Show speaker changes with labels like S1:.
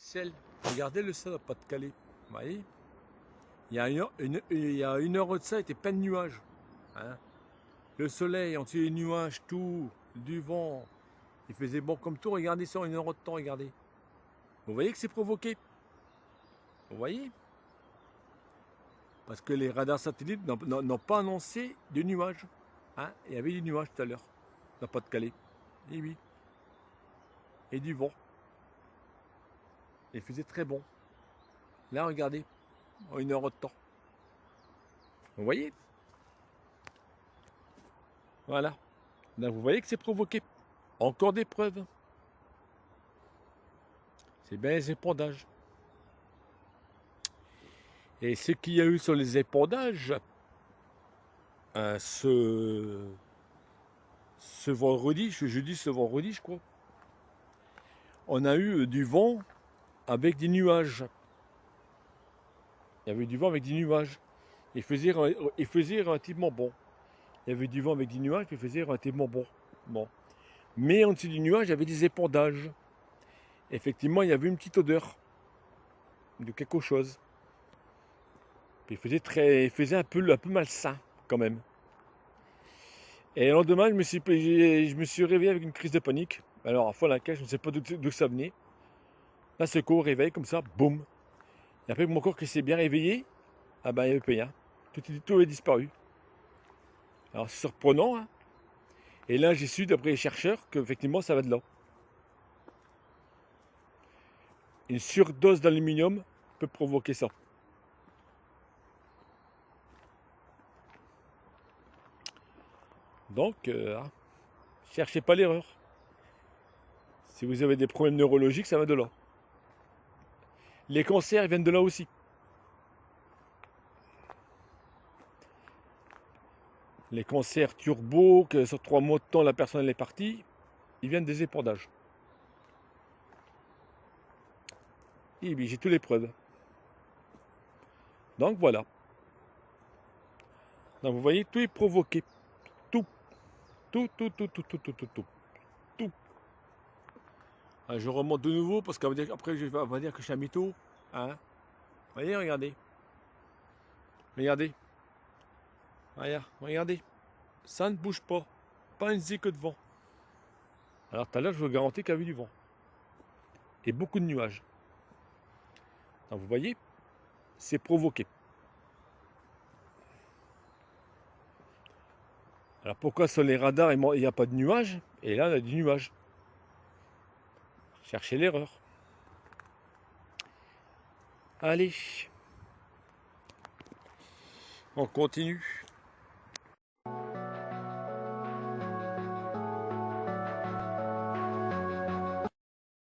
S1: ciel. Regardez le ciel au Pas-de-Calais. Vous voyez, il y a une heure de ça, il était plein de nuages. Hein. Le soleil, entre les nuages, tout, du vent. Il faisait bon comme tout. Regardez ça en une heure de temps, regardez. Vous voyez que c'est provoqué. Vous voyez? Parce que les radars satellites n'ont pas annoncé de nuages. Hein. Il y avait des nuages tout à l'heure, dans Pas-de-Calais. Et oui. Et du vent. Il faisait très bon. Là, regardez, en une heure de temps. Vous voyez? Voilà. Là, vous voyez que c'est provoqué. Encore des preuves. C'est bien les épandages. Et ce qu'il y a eu sur les épandages, ce vendredi, ce vendredi, je crois, on a eu du vent avec des nuages. Il y avait du vent avec des nuages. Il faisait relativement bon. Il y avait du vent avec des nuages, il faisait relativement bon. Bon. Mais en dessous du nuage, il y avait des épandages. Effectivement, il y avait une petite odeur de quelque chose. Puis il faisait un peu malsain, quand même. Et le lendemain, je me suis réveillé avec une crise de panique. Alors, à fois laquelle, je ne sais pas d'où ça venait. Là, c'est qu'au réveil, comme ça, boum. Et après, mon corps qui s'est bien réveillé, ah ben, il n'y avait plus rien. Tout avait disparu. Alors, c'est surprenant, hein. Et là, j'ai su, d'après les chercheurs, qu'effectivement, ça va de là. Une surdose d'aluminium peut provoquer ça. Donc, cherchez pas l'erreur. Si vous avez des problèmes neurologiques, ça va de là. Les cancers viennent de là aussi. Les cancers turbo, que sur 3 mois de temps la personne elle est partie, ils viennent des épandages. Et bien, j'ai toutes les preuves. Donc voilà. Donc vous voyez, tout est provoqué. Tout. Tout. Tout. Ah, je remonte de nouveau parce qu'après on va dire que je suis un mytho. Hein. Vous voyez, regardez. Regardez. Regardez. Ça ne bouge pas. Pas une zéque de vent. Alors tout à l'heure, je vous garantis qu'il y avait du vent. Et beaucoup de nuages. Donc vous voyez, c'est provoqué. Alors pourquoi sur les radars, il n'y a pas de nuages? Et là, on a du nuage. Cherchez l'erreur. Allez. On continue.